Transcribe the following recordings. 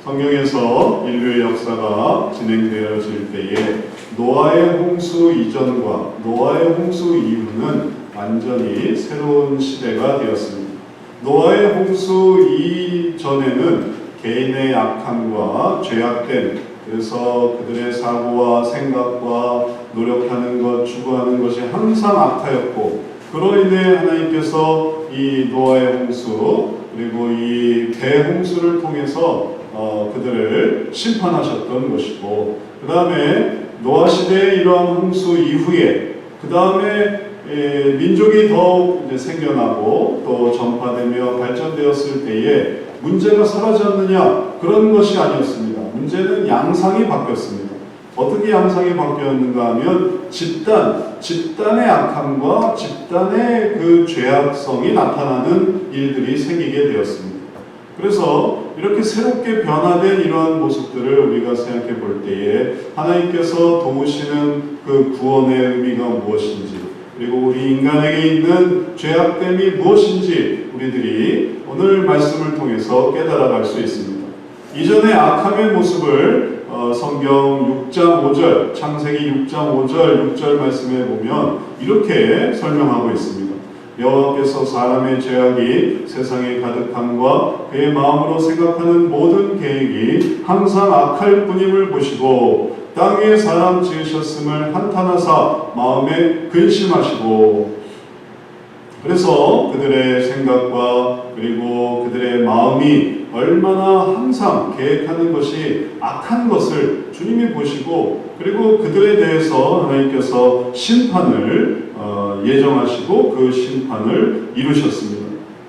성경에서 인류의 역사가 진행되어질 때에 노아의 홍수 이전과 노아의 홍수 이후는 완전히 새로운 시대가 되었습니다. 노아의 홍수 이전에는 개인의 악함과 죄악됨, 그래서 그들의 사고와 생각과 노력하는 것, 추구하는 것이 항상 악하였고, 그로 인해 하나님께서 이 노아의 홍수 그리고 이 대홍수를 통해서 그들을 심판하셨던 것이고, 그 다음에 노아 시대의 이러한 홍수 이후에 그 다음에 민족이 더욱 이제 생겨나고 또 전파되며 발전되었을 때에 문제가 사라졌느냐, 그런 것이 아니었습니다. 문제는 양상이 바뀌었습니다. 어떻게 양상이 바뀌었는가 하면 집단의 악함과 집단의 그 죄악성이 나타나는 일들이 생기게 되었습니다. 그래서 이렇게 새롭게 변화된 이러한 모습들을 우리가 생각해 볼 때에 하나님께서 도우시는 그 구원의 의미가 무엇인지, 그리고 우리 인간에게 있는 죄악됨이 무엇인지 우리들이 오늘 말씀을 통해서 깨달아갈 수 있습니다. 이전의 악함의 모습을 성경 6장 5절, 창세기 6장 5절, 6절 말씀에 보면 이렇게 설명하고 있습니다. 여호와께서 사람의 죄악이 세상에 가득함과 그의 마음으로 생각하는 모든 계획이 항상 악할 뿐임을 보시고 땅 위에 사람 지으셨음을 한탄하사 마음에 근심하시고. 그래서 그들의 생각과 그리고 그들의 마음이 얼마나 항상 계획하는 것이 악한 것을 주님이 보시고, 그리고 그들에 대해서 하나님께서 심판을 예정하시고 그 심판을 이루셨습니다.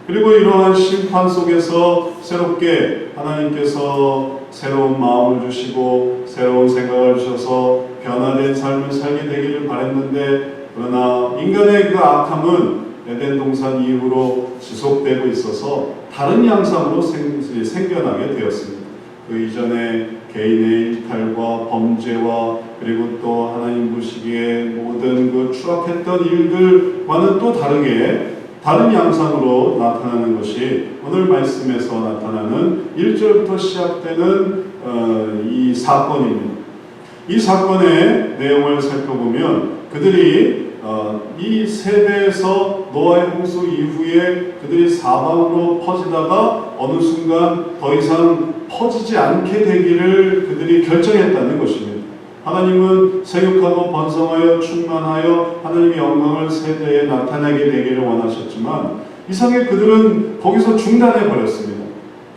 그리고 이러한 심판 속에서 새롭게 하나님께서 새로운 마음을 주시고 새로운 생각을 주셔서 변화된 삶을 살게 되기를 바랬는데, 그러나 인간의 그 악함은 에덴 동산 이후로 지속되고 있어서 다른 양상으로 생겨나게 되었습니다. 그 이전에 개인의 일탈과 범죄와 그리고 또 하나님 보시기에 모든 그 추악했던 일들과는 또 다르게 다른 양상으로 나타나는 것이 오늘 말씀에서 나타나는 1절부터 시작되는 이 사건입니다. 이 사건의 내용을 살펴보면 그들이 이 세대에서 노아의 홍수 이후에 그들이 사방으로 퍼지다가 어느 순간 더 이상 퍼지지 않게 되기를 그들이 결정했다는 것입니다. 하나님은 생육하고 번성하여 충만하여 하나님의 영광을 세대에 나타내게 되기를 원하셨지만 이상하게 그들은 거기서 중단해 버렸습니다.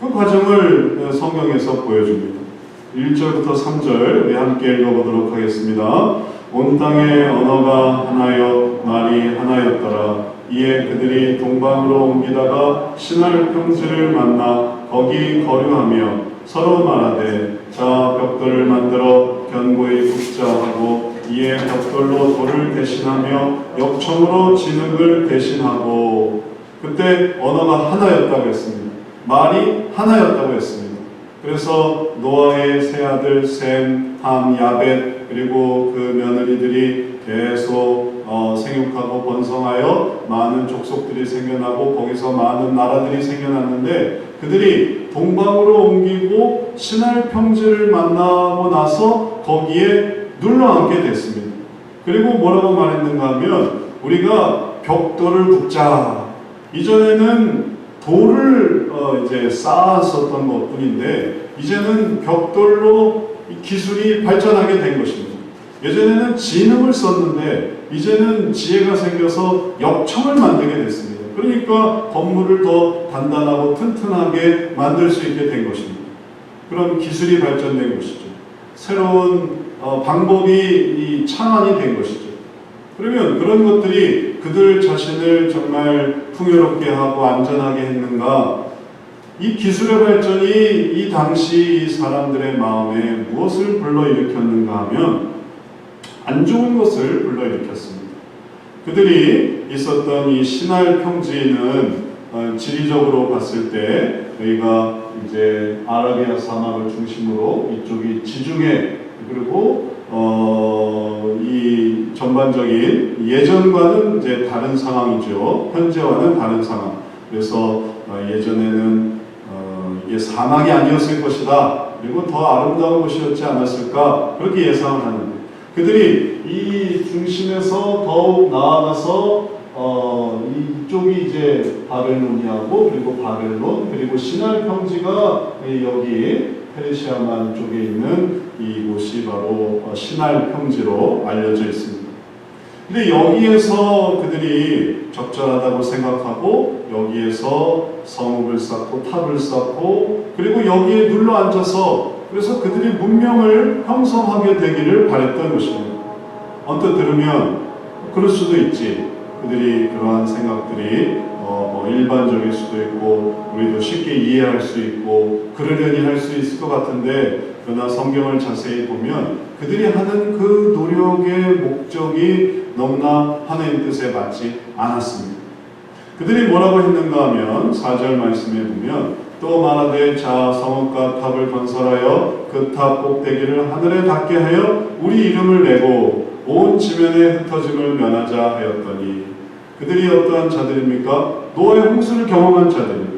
그 과정을 성경에서 보여줍니다. 1절부터 3절 우리 함께 읽어보도록 하겠습니다. 온 땅의 언어가 하나여 말이 하나였더라. 이에 그들이 동방으로 옮기다가 신할 평지를 만나 거기 거류하며 서로 말하되 자 벽돌을 만들어 견고히 굽자 하고 이에 벽돌로 돌을 대신하며 역청으로 진흙을 대신하고. 그때 언어가 하나였다고 했습니다. 말이 하나였다고 했습니다. 그래서 노아의 세 아들 셈, 함, 야벳 그리고 그 며느리들이 계속 생육하고 번성하여 많은 족속들이 생겨나고 거기서 많은 나라들이 생겨났는데 그들이 동방으로 옮기고 신할 평지를 만나고 나서 거기에 눌러앉게 됐습니다. 그리고 뭐라고 말했는가 하면 우리가 벽돌을 굽자. 이전에는 돌을 이제 쌓았었던 것뿐인데 이제는 벽돌로 기술이 발전하게 된 것입니다. 예전에는 진흙을 썼는데 이제는 지혜가 생겨서 역청을 만들게 됐습니다. 그러니까 건물을 더 단단하고 튼튼하게 만들 수 있게 된 것입니다. 그런 기술이 발전된 것이죠. 새로운 방법이 창안이 된 것이죠. 그러면 그런 것들이 그들 자신을 정말 풍요롭게 하고 안전하게 했는가? 이 기술의 발전이 이 당시 이 사람들의 마음에 무엇을 불러일으켰는가 하면 안 좋은 것을 불러일으켰습니다. 그들이 있었던 이 시날 평지는 지리적으로 봤을 때 저희가 이제 아라비아 사막을 중심으로 이쪽이 지중해 그리고 이 전반적인 예전과는 이제 다른 상황이죠. 현재와는 다른 상황. 그래서 예전에는 이게 사막이 아니었을 것이다. 그리고 더 아름다운 곳이었지 않았을까 그렇게 예상을 하는데 그들이 이 중심에서 더욱 나아가서 이쪽이 이제 바벨로니아고 그리고 바벨론 그리고 시날 평지가 여기 페르시아만 쪽에 있는 이곳이 바로 시날 평지로 알려져 있습니다. 근데 여기에서 그들이 적절하다고 생각하고 여기에서 성읍을 쌓고 탑을 쌓고 그리고 여기에 눌러 앉아서 그래서 그들이 문명을 형성하게 되기를 바랬던 것입니다. 언뜻 들으면 그럴 수도 있지. 그들이 그러한 생각들이 뭐 일반적일 수도 있고 우리도 쉽게 이해할 수 있고 그러려니 할 수 있을 것 같은데 그러나 성경을 자세히 보면 그들이 하는 그 노력의 목적이 너무나 하나님 뜻에 맞지 않았습니다. 그들이 뭐라고 했는가 하면 4절 말씀에 보면 또 말하되 자 성읍과 탑을 건설하여 그 탑 꼭대기를 하늘에 닿게 하여 우리 이름을 내고 온 지면의 흩어짐을 면하자 하였더니 그들이 어떠한 자들입니까? 노아의 홍수를 경험한 자들입니다.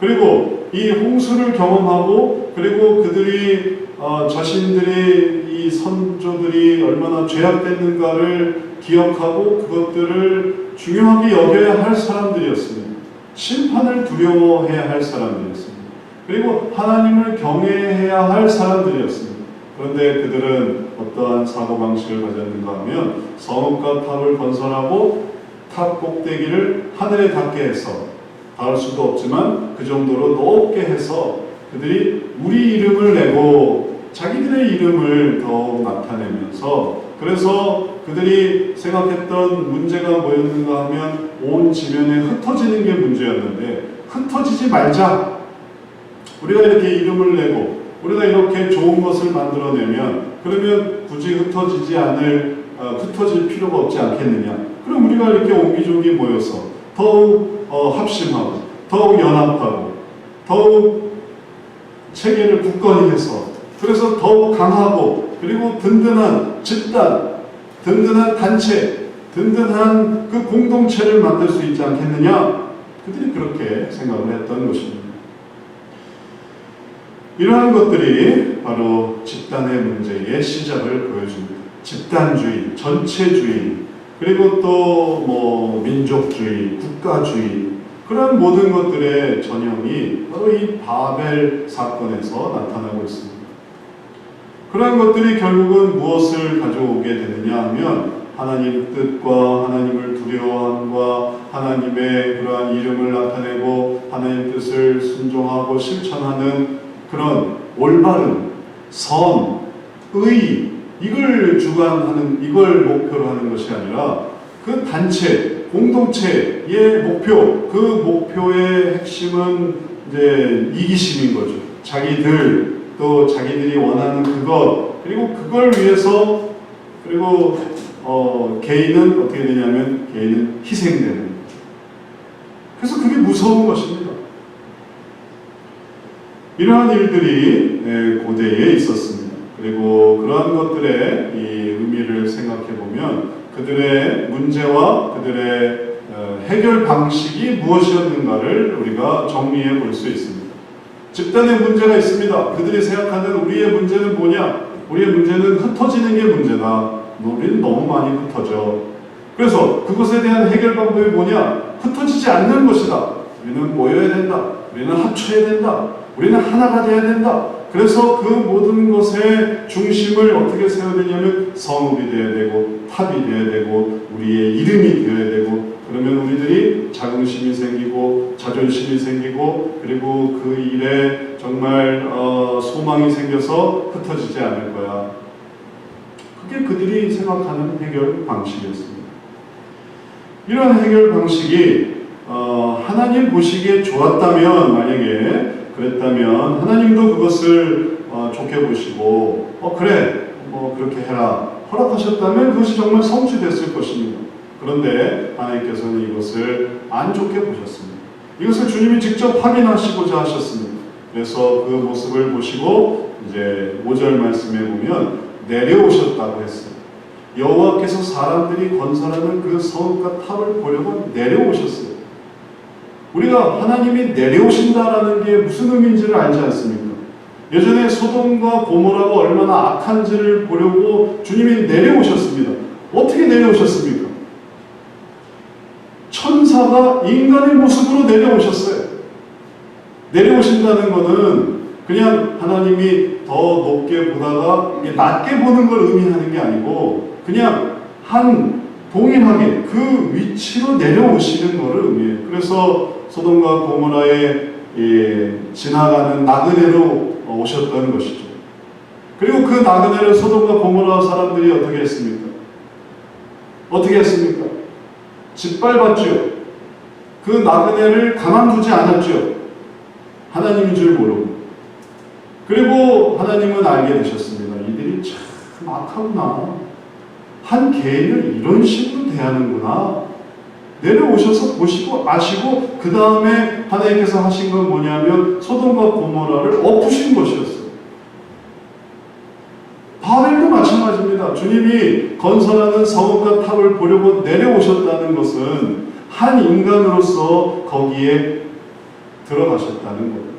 그리고 이 홍수를 경험하고 그리고 그들이 자신들의 이 선조들이 얼마나 죄악됐는가를 기억하고 그것들을 중요하게 여겨야 할 사람들이었습니다. 심판을 두려워해야 할 사람들이었습니다. 그리고 하나님을 경외해야 할 사람들이었습니다. 그런데 그들은 어떠한 사고방식을 가졌는가 하면 성읍과 탑을 건설하고 탑 꼭대기를 하늘에 닿게 해서 닿을 수도 없지만 그 정도로 높게 해서 그들이 우리 이름을 내고 자기들의 이름을 더욱 나타내면서 그래서 그들이 생각했던 문제가 뭐였는가 하면 온 지면에 흩어지는 게 문제였는데 흩어지지 말자. 우리가 이렇게 이름을 내고 우리가 이렇게 좋은 것을 만들어내면 그러면 굳이 흩어질 필요가 없지 않겠느냐. 그럼 우리가 이렇게 옹기종기 모여서 더욱 합심하고 더욱 연합하고 더욱 체계를 굳건히 해서 그래서 더욱 강하고 그리고 든든한 집단, 든든한 단체, 든든한 그 공동체를 만들 수 있지 않겠느냐. 그들이 그렇게 생각을 했던 것입니다. 이러한 것들이 바로 집단의 문제의 시작을 보여줍니다. 집단주의, 전체주의, 그리고 또 뭐 민족주의, 국가주의 그런 모든 것들의 전형이 바로 이 바벨 사건에서 나타나고 있습니다. 그러한 것들이 결국은 무엇을 가져오게 되느냐 하면 하나님 뜻과 하나님을 두려워함과 하나님의 그러한 이름을 나타내고 하나님 뜻을 순종하고 실천하는 그런 올바른 선, 의 이걸 주관하는 이걸 목표로 하는 것이 아니라 그 단체, 공동체의 목표, 그 목표의 핵심은 이제 이기심인 거죠. 또 자기들이 원하는 그것, 그리고 그걸 위해서 그리고 개인은 어떻게 되냐면 개인은 희생되는 거죠. 그래서 그게 무서운 것입니다. 이러한 일들이 고대에 있었습니다. 그리고 그러한 것들의 이 의미를 생각해 보면 그들의 문제와 그들의 해결 방식이 무엇이었는가를 우리가 정리해 볼 수 있습니다. 집단의 문제가 있습니다. 그들이 생각하는 우리의 문제는 뭐냐? 우리의 문제는 흩어지는 게 문제다. 우리는 너무 많이 흩어져. 그래서 그것에 대한 해결 방법이 뭐냐? 흩어지지 않는 것이다. 우리는 모여야 된다. 우리는 합쳐야 된다. 우리는 하나가 돼야 된다. 그래서 그 모든 것의 중심을 어떻게 세워야 되냐면 성읍이 되어야 되고 탑이 되어야 되고 우리의 이름이 되어야 되고 그러면 우리들이 자긍심이 생기고 자존심이 생기고 그리고 그 일에 정말 소망이 생겨서 흩어지지 않을 거야. 그게 그들이 생각하는 해결 방식이었습니다. 이런 해결 방식이 하나님 보시기에 좋았다면 만약에 그랬다면 하나님도 그것을 좋게 보시고 그래 뭐 그렇게 해라 허락하셨다면 그것이 정말 성취됐을 것입니다. 그런데 하나님께서는 이것을 안 좋게 보셨습니다. 이것을 주님이 직접 확인하시고자 하셨습니다. 그래서 그 모습을 보시고 이제 5절 말씀에 보면 내려오셨다고 했어요. 여호와께서 사람들이 건설하는 그 성읍과 탑을 보려고 내려오셨어요. 우리가 하나님이 내려오신다라는 게 무슨 의미인지를 알지 않습니까? 예전에 소돔과 고모라가 얼마나 악한지를 보려고 주님이 내려오셨습니다. 어떻게 내려오셨습니까? 천사가 인간의 모습으로 내려오셨어요. 내려오신다는 것은 그냥 하나님이 더 높게 보다가 낮게 보는 걸 의미하는 게 아니고 그냥 동일하게 그 위치로 내려오시는 것을 의미해요. 그래서 소돔과 고모라에 지나가는 나그네로 오셨던 것이죠. 그리고 그 나그네를 소돔과 고모라 사람들이 어떻게 했습니까? 어떻게 했습니까? 짓밟았죠. 그 나그네를 가만두지 않았죠. 하나님인 줄 모르고. 그리고 하나님은 알게 되셨습니다. 이들이 참 악하구나. 한 개인을 이런 식으로 대하는구나. 내려오셔서 보시고 아시고 그 다음에 하나님께서 하신 건 뭐냐면 소돔과 고모라를 엎으신 것이었어요. 바벨도 마찬가지입니다. 주님이 건설하는 성읍과 탑을 보려고 내려오셨다는 것은 한 인간으로서 거기에 들어가셨다는 거예요.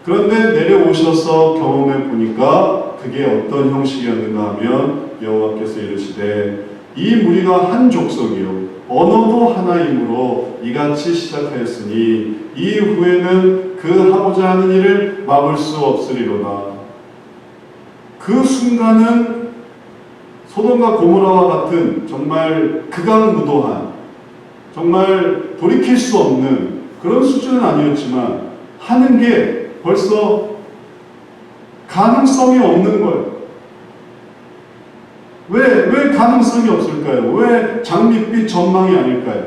그런데 내려오셔서 경험해 보니까 그게 어떤 형식이었는가 하면 여호와께서 이르시되 이 무리가 한 족속이요 언어도 하나이므로 이같이 시작하였으니 이후에는 그 하고자 하는 일을 막을 수 없으리로다. 그 순간은 소돔과 고모라와 같은 정말 극악무도한 정말 돌이킬 수 없는 그런 수준은 아니었지만 하는 게 벌써 가능성이 없는 거예요. 왜 가능성이 없을까요? 왜 장밋빛 전망이 아닐까요?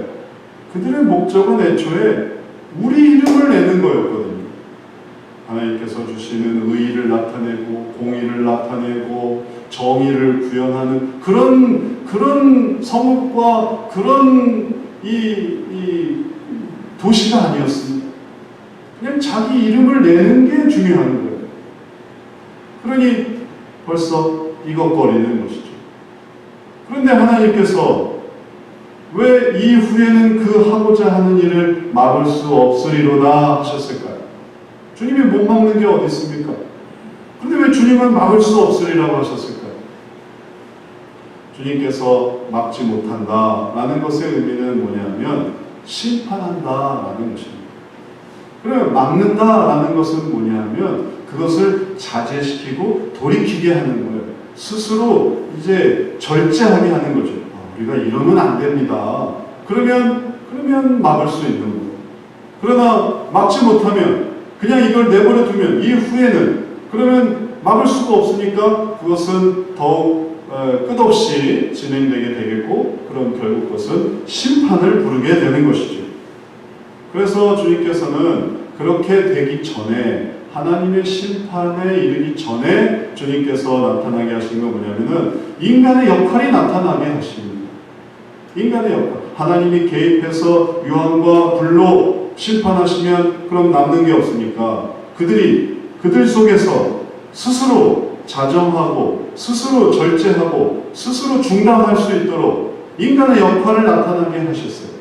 그들의 목적은 애초에 우리 이름을 내는 거였거든요. 하나님께서 주시는 의의를 나타내고 공의를 나타내고 정의를 구현하는 그런 성읍과 그런 이 도시가 아니었습니다. 그냥 자기 이름을 내는 게 중요한 거예요. 그러니 벌써 이것거리는 것이죠. 그런데 하나님께서 왜 이후에는 그 하고자 하는 일을 막을 수 없으리로다 하셨을까요? 주님이 못 막는 게 어디 있습니까? 그런데 왜 주님은 막을 수 없으리라고 하셨을까요? 주님께서 막지 못한다라는 것의 의미는 뭐냐면 심판한다라는 것입니다. 그러면 막는다라는 것은 뭐냐면 그것을 자제시키고 돌이키게 하는 거예요. 스스로 이제 절제하게 하는 거죠. 우리가 이러면 안 됩니다. 그러면 막을 수 있는 거예요. 그러나 막지 못하면 그냥 이걸 내버려 두면 이후에는 그러면 막을 수가 없으니까 그것은 더욱 끝없이 진행되게 되겠고 그럼 결국 그것은 심판을 부르게 되는 것이죠. 그래서 주님께서는 그렇게 되기 전에 하나님의 심판에 이르기 전에 주님께서 나타나게 하신 건 뭐냐면은 인간의 역할이 나타나게 하십니다. 인간의 역할. 하나님이 개입해서 유황과 불로 심판하시면 그럼 남는 게 없으니까 그들 속에서 스스로 자정하고 스스로 절제하고 스스로 중단할 수 있도록 인간의 역할을 나타나게 하셨어요.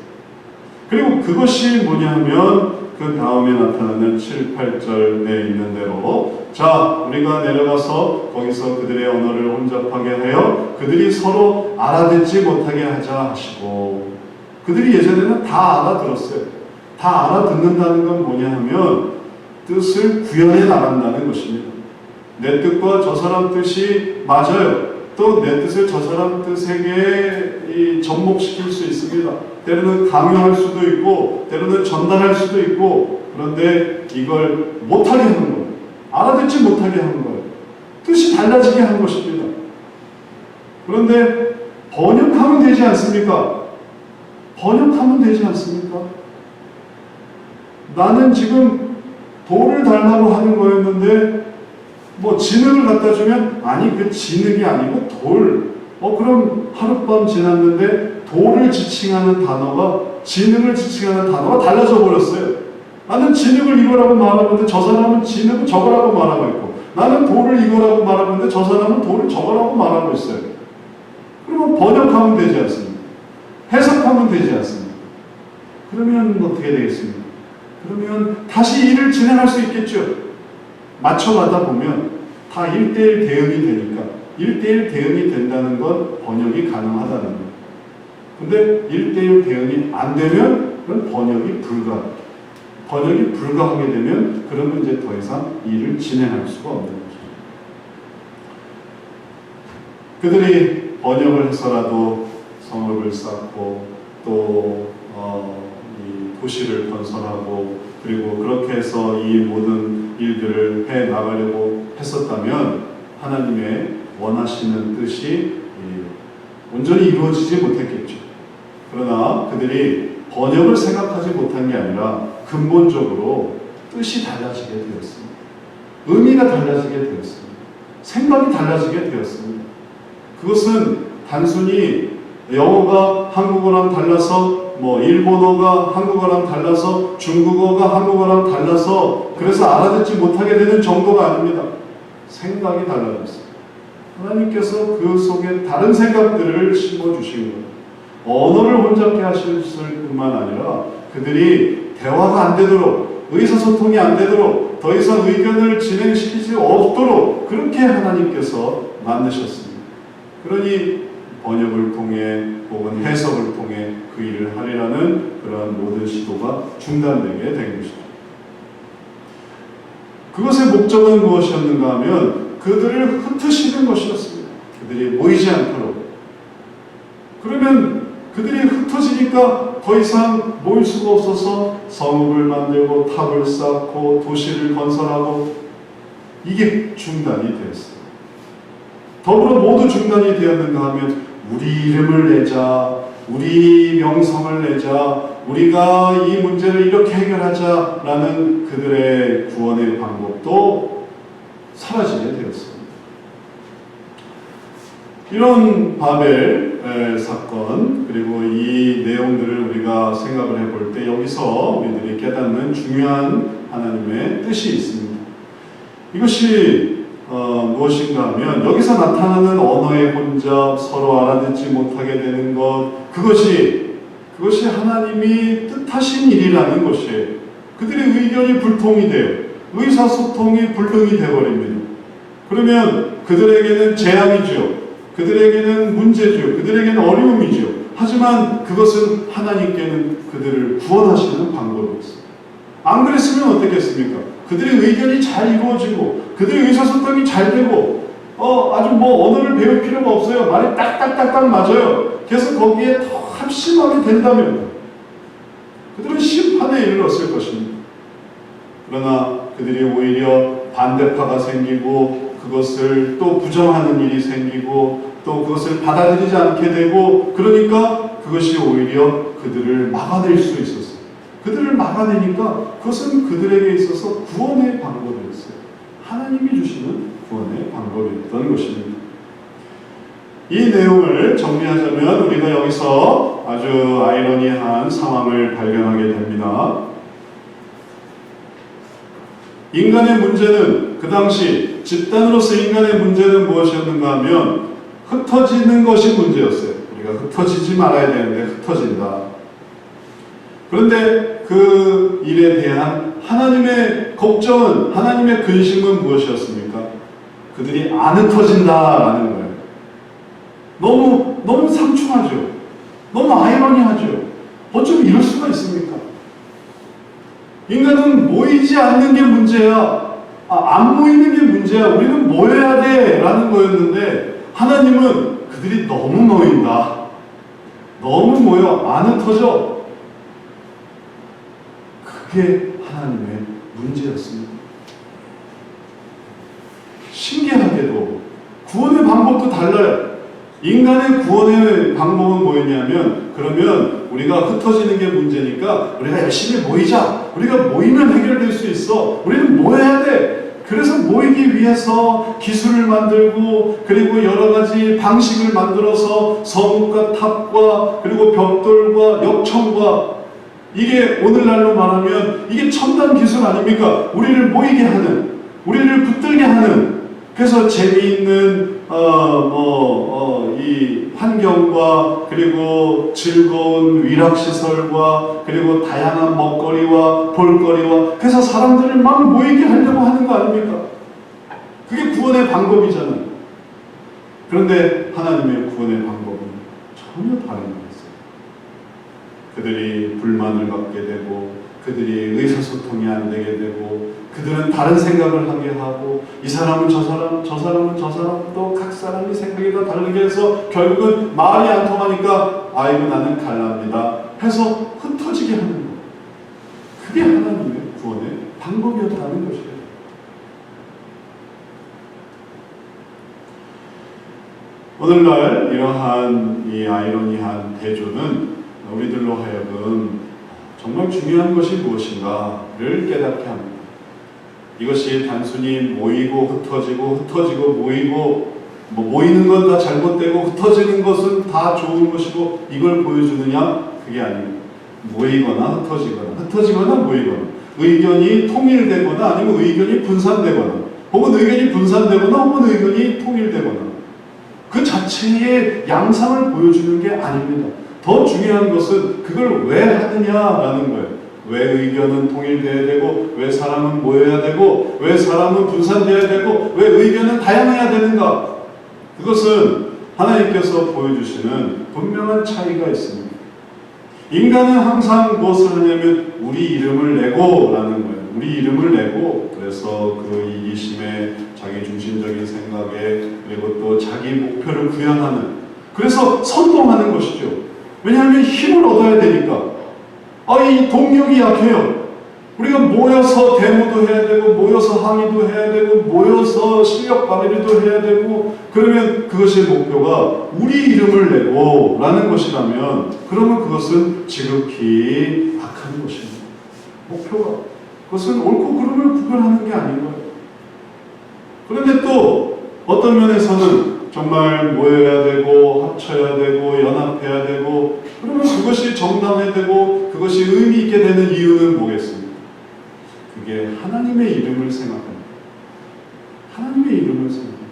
그리고 그것이 뭐냐면 그 다음에 나타나는 7, 8절에 있는 대로 자 우리가 내려가서 거기서 그들의 언어를 혼잡하게 하여 그들이 서로 알아듣지 못하게 하자 하시고 그들이 예전에는 다 알아들었어요. 다 알아듣는다는 건 뭐냐 하면 뜻을 구현해 나간다는 것입니다. 내 뜻과 저 사람 뜻이 맞아요. 또 내 뜻을 저 사람 뜻에게 접목시킬 수 있습니다. 때로는 강요할 수도 있고 때로는 전달할 수도 있고 그런데 이걸 못하게 하는 거예요. 알아듣지 못하게 하는 거예요. 뜻이 달라지게 하는 것입니다. 그런데 번역하면 되지 않습니까? 번역하면 되지 않습니까? 나는 지금 돌을 달라고 하는 거였는데 뭐 진흙을 갖다 주면 아니 그 진흙이 아니고 돌. 그럼 하룻밤 지났는데 돌을 지칭하는 단어가 진흙을 지칭하는 단어가 달라져 버렸어요. 나는 진흙을 이거라고 말하고 있는데 저 사람은 진흙을 저거라고 말하고 있고 나는 돌을 이거라고 말하고 있는데 저 사람은 돌을 저거라고 말하고 있어요. 그러면 번역하면 되지 않습니까? 해석하면 되지 않습니까? 그러면 어떻게 되겠습니까? 그러면 다시 일을 진행할 수 있겠죠. 맞춰가다 보면 다 1대1 대응이 되니까 1대1 대응이 된다는 건 번역이 가능하다는 거예요. 근데 1대1 대응이 안 되면 그건 번역이 불가하게 되면 그러면 이제 더 이상 일을 진행할 수가 없는 거죠. 그들이 번역을 해서라도 성읍을 쌓고 또 이 도시를 건설하고 그리고 그렇게 해서 이 모든 일들을 해 나가려고 했었다면 하나님의 원하시는 뜻이 온전히 이루어지지 못했겠죠. 그러나 그들이 번역을 생각하지 못한 게 아니라 근본적으로 뜻이 달라지게 되었습니다. 의미가 달라지게 되었습니다. 생각이 달라지게 되었습니다. 그것은 단순히 영어가 한국어랑 달라서 일본어가 한국어랑 달라서 중국어가 한국어랑 달라서 그래서 알아듣지 못하게 되는 정도가 아닙니다. 생각이 달라졌어요. 하나님께서 그 속에 다른 생각들을 심어주신 거예요. 언어를 혼잡게 하실 뿐만 아니라 그들이 대화가 안 되도록 의사소통이 안 되도록 더 이상 의견을 진행시키지 없도록 그렇게 하나님께서 만드셨습니다. 그러니 번역을 통해 혹은 해석을 통해 그 일을 하리라는 그러한 모든 시도가 중단되게 된 것이죠. 그것의 목적은 무엇이었는가 하면 그들을 흩으시는 것이었습니다. 그들이 모이지 않도록. 그러면 그들이 흩어지니까 더 이상 모일 수가 없어서 성읍을 만들고 탑을 쌓고 도시를 건설하고 이게 중단이 되었어요. 더불어 모두 중단이 되었는가 하면 우리 이름을 내자, 우리 명성을 내자, 우리가 이 문제를 이렇게 해결하자라는 그들의 구원의 방법도 사라지게 되었습니다. 이런 바벨 사건 그리고 이 내용들을 우리가 생각을 해볼 때 여기서 우리들이 깨닫는 중요한 하나님의 뜻이 있습니다. 이것이 무엇인가 하면 여기서 나타나는 언어의 혼잡, 서로 알아듣지 못하게 되는 것, 그것이 하나님이 뜻하신 일이라는 것이에요. 그들의 의견이 불통이 돼요. 의사소통이 불능이 되어버립니다. 그러면 그들에게는 재앙이죠. 그들에게는 문제죠. 그들에게는 어려움이죠. 하지만 그것은 하나님께는 그들을 구원하시는 방법이었어요. 안 그랬으면 어떻겠습니까? 그들의 의견이 잘 이루어지고 그들의 의사소통이 잘 되고 아주 언어를 배울 필요가 없어요. 말이 딱딱딱딱 맞아요. 그래서 거기에 더 합심하게 된다면 그들은 심판에 이르렀을 것입니다. 그러나 그들이 오히려 반대파가 생기고 그것을 또 부정하는 일이 생기고 또 그것을 받아들이지 않게 되고 그러니까 그것이 오히려 그들을 막아낼 수 있었어요. 그들을 막아내니까 그것은 그들에게 있어서 구원의 방법이었어요. 하나님이 주시는 구원의 방법이었던 것입니다. 이 내용을 정리하자면 우리가 여기서 아주 아이러니한 상황을 발견하게 됩니다. 인간의 문제는 그 당시 집단으로서 인간의 문제는 무엇이었는가 하면 흩어지는 것이 문제였어요. 우리가 흩어지지 말아야 되는데 흩어진다. 그런데 그 일에 대한 하나님의 걱정은, 하나님의 근심은 무엇이었습니까? 그들이 안 흩어진다라는 거예요. 너무 상충하죠. 너무 아이러니하죠. 어쩜 이럴 수가 있습니까? 인간은 모이지 않는 게 문제야. 안 모이는 게 문제야. 우리는 모여야 돼. 라는 거였는데 하나님은 그들이 너무 모인다. 너무 모여. 안 흩어져. 그게 하나님의 문제였습니다. 신기하게도 구원의 방법도 달라요. 인간의 구원의 방법은 뭐였냐면 그러면 우리가 흩어지는 게 문제니까 우리가 열심히 모이자. 우리가 모이면 해결될 수 있어. 우리는 모여야 돼. 그래서 모이기 위해서 기술을 만들고 그리고 여러 가지 방식을 만들어서 성읍과 탑과 그리고 벽돌과 역청과 이게 오늘날로 말하면 이게 첨단 기술 아닙니까? 우리를 모이게 하는, 우리를 붙들게 하는. 그래서 재미있는 이 환경과 그리고 즐거운 위락시설과 그리고 다양한 먹거리와 볼거리와 그래서 사람들을 막 모이게 하려고 하는 거 아닙니까? 구원의 방법이잖아요. 그런데 하나님의 구원의 방법은 전혀 다른 거였어요. 그들이 불만을 갖게 되고 그들이 의사소통이 안 되게 되고 그들은 다른 생각을 하게 하고 이 사람은 저 사람, 저 사람은 저 사람, 또 각 사람이 생각이 다 다르게 해서 결국은 말이 안 통하니까 아이고 나는 갈랍니다 해서 흩어지게 하는 거예요. 그게 하나님의 구원의 방법이었다는 것이에요. 오늘날 이러한 이 아이러니한 대조는 우리들로 하여금 정말 중요한 것이 무엇인가를 깨닫게 합니다. 이것이 단순히 모이고 흩어지고 모이고 모이는 건 다 잘못되고 흩어지는 것은 다 좋은 것이고 이걸 보여주느냐? 그게 아닙니다. 모이거나 흩어지거나 모이거나 의견이 통일되거나 아니면 의견이 분산되거나 혹은 의견이 분산되거나 혹은 의견이 통일되거나 그 자체의 양상을 보여주는 게 아닙니다. 더 중요한 것은 그걸 왜 하느냐라는 거예요. 왜 의견은 통일되어야 되고 왜 사람은 모여야 되고 왜 사람은 분산되어야 되고 왜 의견은 다양해야 되는가? 그것은 하나님께서 보여주시는 분명한 차이가 있습니다. 인간은 항상 무엇을 하냐면 우리 이름을 내고 라는 거예요. 우리 이름을 내고 그래서 그 이기심에 자기 중심적인 생각에 그리고 또 자기 목표를 구현하는 그래서 선동하는 것이죠. 왜냐하면 힘을 얻어야 되니까. 이 동력이 약해요. 우리가 모여서 데모도 해야 되고 모여서 항의도 해야 되고 모여서 실력 발휘도 해야 되고 그러면 그것의 목표가 우리 이름을 내고 라는 것이라면 그러면 그것은 지극히 악한 것입니다. 목표가 그것은 옳고 그름을 구별하는 게 아닌 거예요. 그런데 또 어떤 면에서는 정말 모여야 되고 합쳐야 되고 연합해야 되고 그러면 그것이 정당해야 되고 그것이 의미 있게 되는 이유는 뭐겠습니까? 그게 하나님의 이름을 생각합니다. 하나님의 이름을 생각합니다.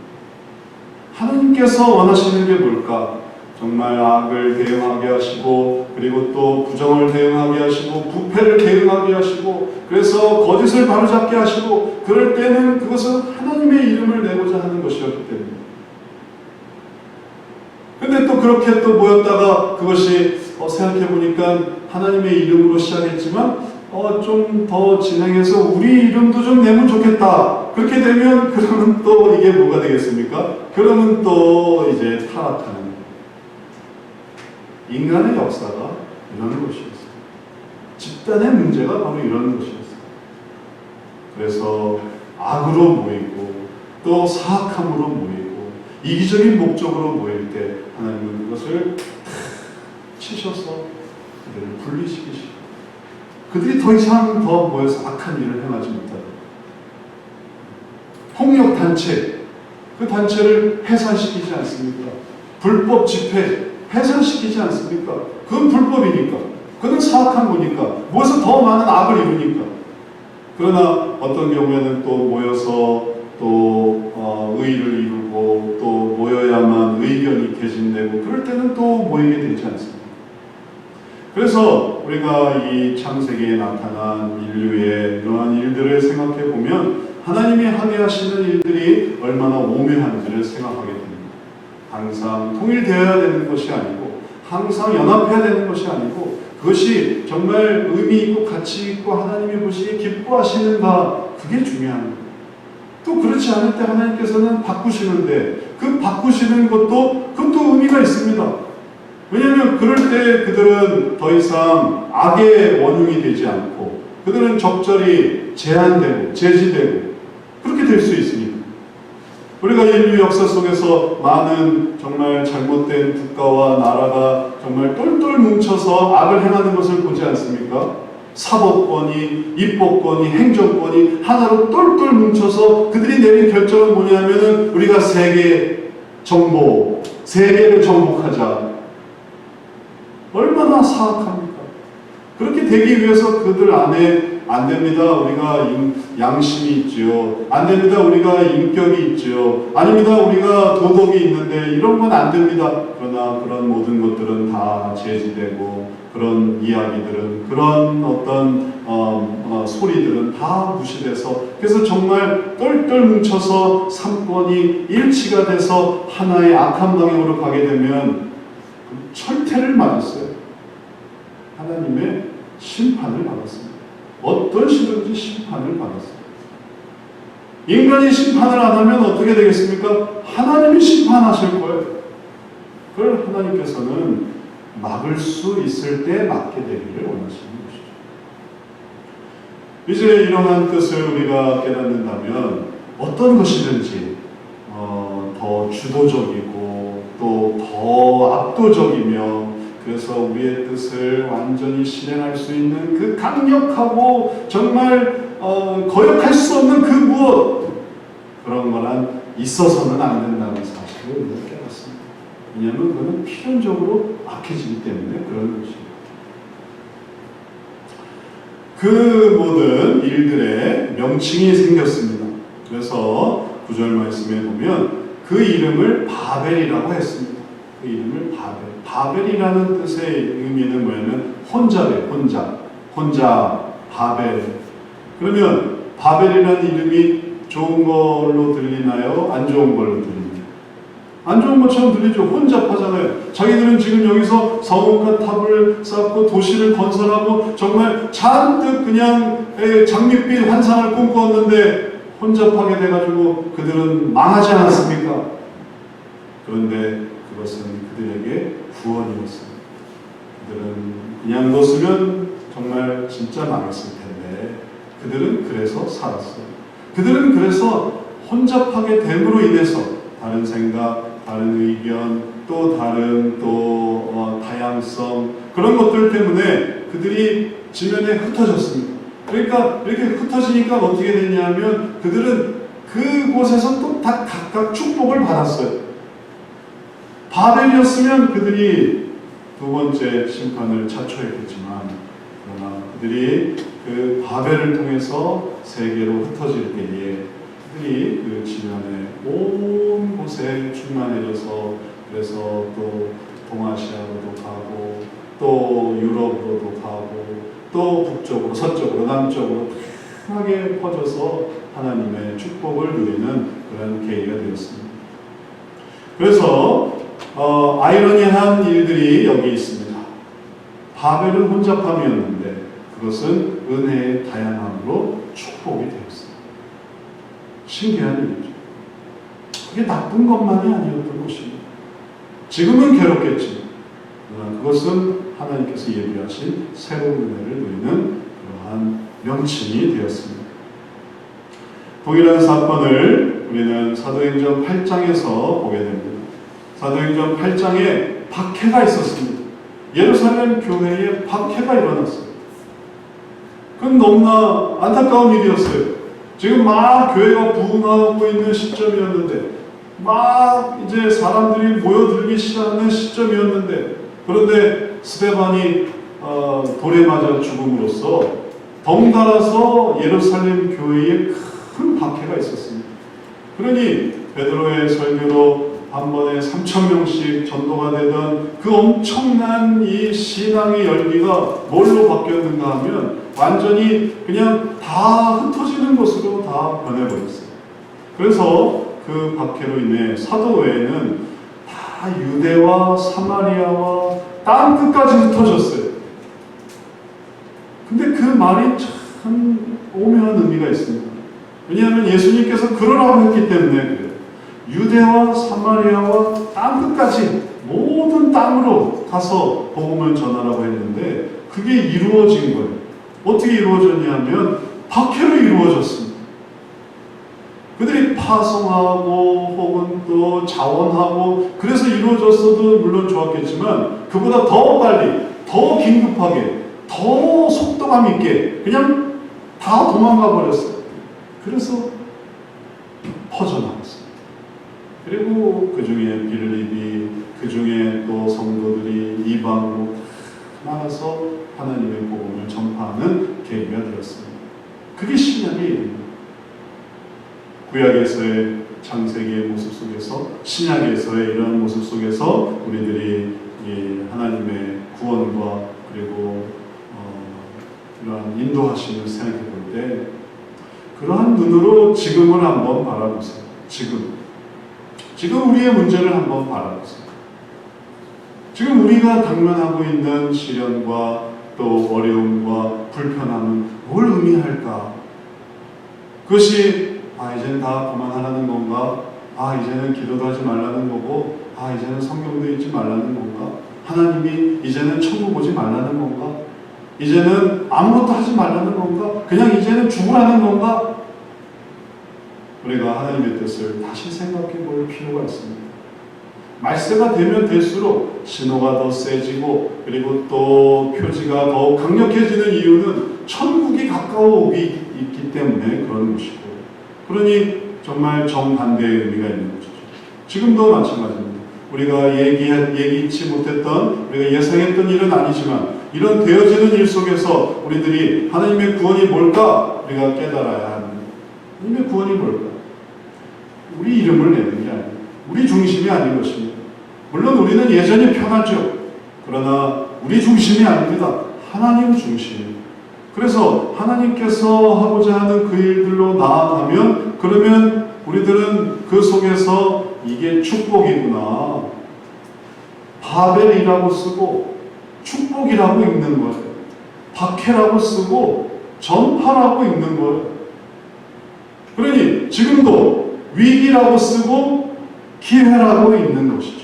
하나님께서 원하시는 게 뭘까? 정말 악을 대응하게 하시고 그리고 또 부정을 대응하게 하시고 부패를 대응하게 하시고 그래서 거짓을 바로잡게 하시고 그럴 때는 그것은 하나님의 이름을 내고자 하는 것이었기 때문에 근데 또 그렇게 또 모였다가 그것이 생각해보니까 하나님의 이름으로 시작했지만 좀 더 진행해서 우리 이름도 좀 내면 좋겠다. 그렇게 되면 그러면 또 이게 뭐가 되겠습니까? 그러면 또 이제 타락하는 거예요. 인간의 역사가 이런 것이었어요. 집단의 문제가 바로 이런 것이었어요. 그래서 악으로 모이고 또 사악함으로 모이고 이기적인 목적으로 모일 때 하나님은 그것을 치셔서 그들을 분리시키시고 그들이 더 이상 더 모여서 악한 일을 행하지 못하도록 폭력단체 그 단체를 해산시키지 않습니까? 불법 집회 해산시키지 않습니까? 그건 불법이니까 그건 사악한 거니까 모여서 더 많은 악을 이루니까 그러나 어떤 경우에는 또 모여서 또 의의를 이루고 또 모여야만 의견이 개진되고 그럴 때는 또 모이게 되지 않습니다. 그래서 우리가 이 창세기에 나타난 인류의 이러한 일들을 생각해 보면 하나님이 하게 하시는 일들이 얼마나 오묘한지를 생각하게 됩니다. 항상 통일되어야 되는 것이 아니고 항상 연합해야 되는 것이 아니고 그것이 정말 의미 있고 가치 있고 하나님이 보시기에 기뻐하시는가 그게 중요한 거예요. 또 그렇지 않을 때 하나님께서는 바꾸시는데 그 바꾸시는 것도 그것도 의미가 있습니다. 왜냐하면 그럴 때 그들은 더 이상 악의 원흉이 되지 않고 그들은 적절히 제한되고 제지되고 그렇게 될 수 있습니다. 우리가 인류 역사 속에서 많은 정말 잘못된 국가와 나라가 정말 똘똘 뭉쳐서 악을 행하는 것을 보지 않습니까? 사법권이, 입법권이, 행정권이 하나로 똘똘 뭉쳐서 그들이 내린 결정은 뭐냐면은 우리가 세계를 정복하자. 얼마나 사악합니까? 그렇게 되기 위해서 그들 안에 안 됩니다. 우리가 양심이 있죠. 안 됩니다. 우리가 인격이 있죠. 아닙니다. 우리가 도덕이 있는데 이런 건 안 됩니다. 그러나 그런 모든 것들은 다 제지되고 그런 이야기들은, 그런 어떤 소리들은 다 무시돼서, 그래서 정말 똘똘 뭉쳐서 삼권이 일치가 돼서 하나의 악한 방향으로 가게 되면 철퇴를 맞았어요. 하나님의 심판을 받았습니다. 어떤 식으로든지 심판을 받았어요. 인간이 심판을 안 하면 어떻게 되겠습니까? 하나님이 심판하실 거예요. 그걸 하나님께서는 막을 수 있을 때 막게 되기를 원하시는 것이죠. 이제 이러한 뜻을 우리가 깨닫는다면 어떤 것이든지 더 주도적이고 또 더 압도적이며, 그래서 우리의 뜻을 완전히 실행할 수 있는 그 강력하고 정말 거역할 수 없는 그 무엇, 그런 거란 있어서는 안 된다는 사실을 우리가 깨닫습니다. 왜냐하면 그건 필연적으로 악해지기 때문에 그런 것입니다. 그 모든 일들의 명칭이 생겼습니다. 그래서 9절 말씀에 보면 그 이름을 바벨이라고 했습니다. 그 이름을 바벨. 바벨이라는 뜻의 의미는 뭐냐면 혼자래, 혼자, 바벨. 그러면 바벨이라는 이름이 좋은 걸로 들리나요? 안 좋은 걸로 들리나요? 안 좋은 것처럼 들리죠. 혼잡하잖아요. 자기들은 지금 여기서 성읍과 탑을 쌓고 도시를 건설하고 정말 잔뜩 그냥 장밋빛 환상을 꿈꾸었는데 혼잡하게 돼가지고 그들은 망하지 않았습니까? 그런데 그것은 그들에게 구원이었습니다. 그들은 그냥 뒀으면 정말 진짜 망했을 텐데 그들은 그래서 살았어요. 그들은 그래서 혼잡하게 됨으로 인해서 다른 생각, 다른 의견, 또 다른 다양성, 그런 것들 때문에 그들이 지면에 흩어졌습니다. 그러니까 이렇게 흩어지니까 어떻게 됐냐면 그들은 그곳에서 또 다 각각 축복을 받았어요. 바벨이었으면 그들이 두 번째 심판을 자초했겠지만, 그러나 그들이 그 바벨을 통해서 세계로 흩어질 때에 그들이 그 지면에 온 곳에 충만해져서, 그래서 또 동아시아로도 가고 또 유럽으로도 가고 또 북쪽으로 서쪽으로 남쪽으로 크게 퍼져서 하나님의 축복을 누리는 그런 계기가 되었습니다. 그래서 아이러니한 일들이 여기 있습니다. 바벨은 혼잡함이었는데 그것은 은혜의 다양함으로 축복이 되었습니다. 신기한 일이죠. 그게 나쁜 것만이 아니었던 것입니다. 지금은 괴롭겠지만 그것은 하나님께서 예비하신 새로운 은혜를 누리는 그러한 명칭이 되었습니다. 동일한 사건을 우리는 사도행전 8장에서 보게 됩니다. 사도행전 8장에 박해가 있었습니다. 예루살렘 교회에 박해가 일어났어요. 그건 너무나 안타까운 일이었어요. 지금 막 교회가 부흥하고 있는 시점이었는데, 막 이제 사람들이 모여들기 시작하는 시점이었는데, 그런데 스데반이 돌에 맞아 죽음으로써 덩달아서 예루살렘 교회에 큰 박해가 있었습니다. 그러니 베드로의 설교로 한 번에 3,000명씩 전도가 되던 그 엄청난 이 신앙의 열기가 뭘로 바뀌었는가 하면 완전히 그냥 다 흩어지는 것으로 다 변해버렸어요. 그래서 그 박해로 인해 사도 외에는 다 유대와 사마리아와 땅 끝까지 흩어졌어요. 근데 그 말이 참 오묘한 의미가 있습니다. 왜냐하면 예수님께서 그러라고 했기 때문에 그래요. 유대와 사마리아와 땅 끝까지 모든 땅으로 가서 복음을 전하라고 했는데 그게 이루어진 거예요. 어떻게 이루어졌냐면 박해로 이루어졌습니다. 그들이 파송하고 혹은 또 자원하고 그래서 이루어졌어도 물론 좋았겠지만 그보다 더 빨리, 더 긴급하게, 더 속도감 있게 그냥 다 도망가 버렸어요. 그래서 퍼져나갔어요. 그리고 그 중에 빌립이, 그 중에 또 성도들이 이방으로 나가서 하나님의 복음을 전파하는 계기가 되었습니다. 그게 신약의 구약에서의 창세기의 모습 속에서, 신약에서의 이러한 모습 속에서 우리들이 이 하나님의 구원과 그리고 이러한 인도하심을 생각해 볼 때 그러한 눈으로 지금을 한번 바라보세요. 지금 우리의 문제를 한번 바라보세요. 지금 우리가 당면하고 있는 시련과 또 어려움과 불편함은 뭘 의미할까? 그것이 이제는 다 그만하라는 건가? 이제는 기도도 하지 말라는 거고 이제는 성경도 읽지 말라는 건가? 하나님이 이제는 천국 오지 말라는 건가? 이제는 아무것도 하지 말라는 건가? 그냥 이제는 죽으라는 건가? 우리가 하나님의 뜻을 다시 생각해 볼 필요가 있습니다. 말세가 되면 될수록 신호가 더 세지고 그리고 또 표지가 더 강력해지는 이유는 천국이 가까워 오기 있기 때문에 그런 것이고, 그러니 정말 정반대의 의미가 있는 것이죠. 지금도 마찬가지입니다. 우리가 예기치 못했던, 우리가 예상했던 일은 아니지만 이런 되어지는 일 속에서 우리들이 하나님의 구원이 뭘까? 우리가 깨달아야 합니다. 하나님의 구원이 뭘까? 우리 이름을 내는 게 아니에요. 우리 중심이 아닌 것입니다. 물론 우리는 예전이 편하죠. 그러나 우리 중심이 아닙니다. 하나님 중심입니다. 그래서 하나님께서 하고자 하는 그 일들로 나아가면, 그러면 우리들은 그 속에서 이게 축복이구나, 바벨이라고 쓰고 축복이라고 읽는 거예요. 박해라고 쓰고 전파라고 읽는 거예요. 그러니 지금도 위기라고 쓰고 기회라고 읽는 것이죠.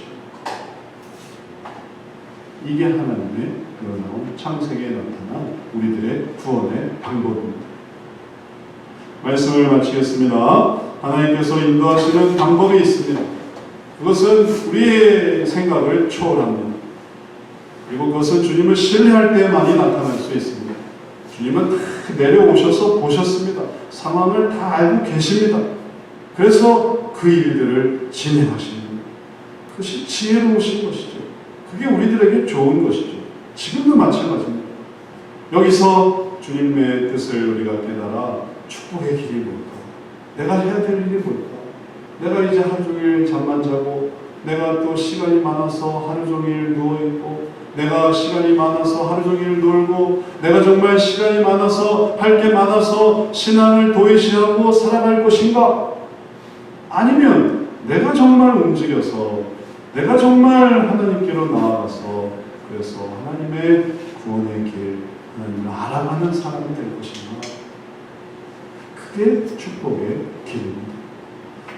이게 하나님의 놀라운 창세기에 나타난 우리들의 구원의 방법입니다. 말씀을 마치겠습니다. 하나님께서 인도하시는 방법이 있습니다. 그것은 우리의 생각을 초월합니다. 그리고 그것은 주님을 신뢰할 때만이 나타날 수 있습니다. 주님은 다 내려오셔서 보셨습니다. 상황을 다 알고 계십니다. 그래서 그 일들을 진행하십니다. 그것이 지혜로우신 것이죠. 그게 우리들에게 좋은 것이죠. 지금도 마찬가지입니다. 여기서 주님의 뜻을 우리가 깨달아 축복의 길이 뭘까? 내가 해야 될 일이 뭘까? 내가 이제 하루 종일 잠만 자고, 내가 또 시간이 많아서 하루 종일 누워있고, 내가 시간이 많아서 하루 종일 놀고, 내가 정말 시간이 많아서 할 게 많아서 신앙을 도외시하고 살아갈 것인가? 아니면 내가 정말 움직여서, 내가 정말 하나님께로 나아가서 그래서 하나님의 구원의 길, 하나님을 알아가는 사람이 될 것인가? 그게 축복의 길입니다.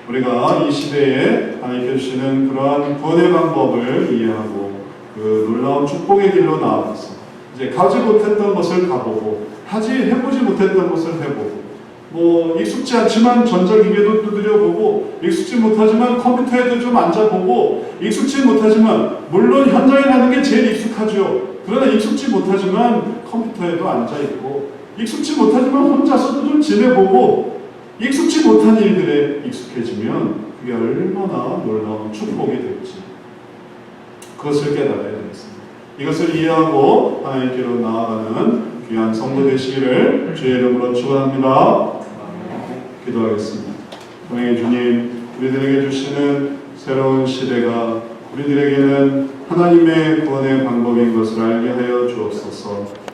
우리가 이 시대에 하나님께서 주시는 그러한 구원의 방법을 이해하고 그 놀라운 축복의 길로 나아가서 이제 가지 못했던 것을 가보고, 해보지 못했던 것을 해보고, 익숙지 않지만 전자기계도 두드려보고, 익숙지 못하지만 컴퓨터에도 좀 앉아보고, 익숙지 못하지만 물론 현장에 가는 게 제일 익숙하죠. 그러나 익숙지 못하지만 컴퓨터에도 앉아있고, 익숙지 못하지만 혼자서도 좀 지내보고, 익숙지 못한 일들에 익숙해지면 그게 얼마나 놀라운 축복이 될지 그것을 깨달아야 되겠습니다. 이것을 이해하고 하나님께로 나아가는 귀한 성도 되시기를 주의 이름으로 축원합니다. 기도하겠습니다. 동행의 주님, 우리들에게 주시는 새로운 시대가 우리들에게는 하나님의 구원의 방법인 것을 알게 하여 주옵소서.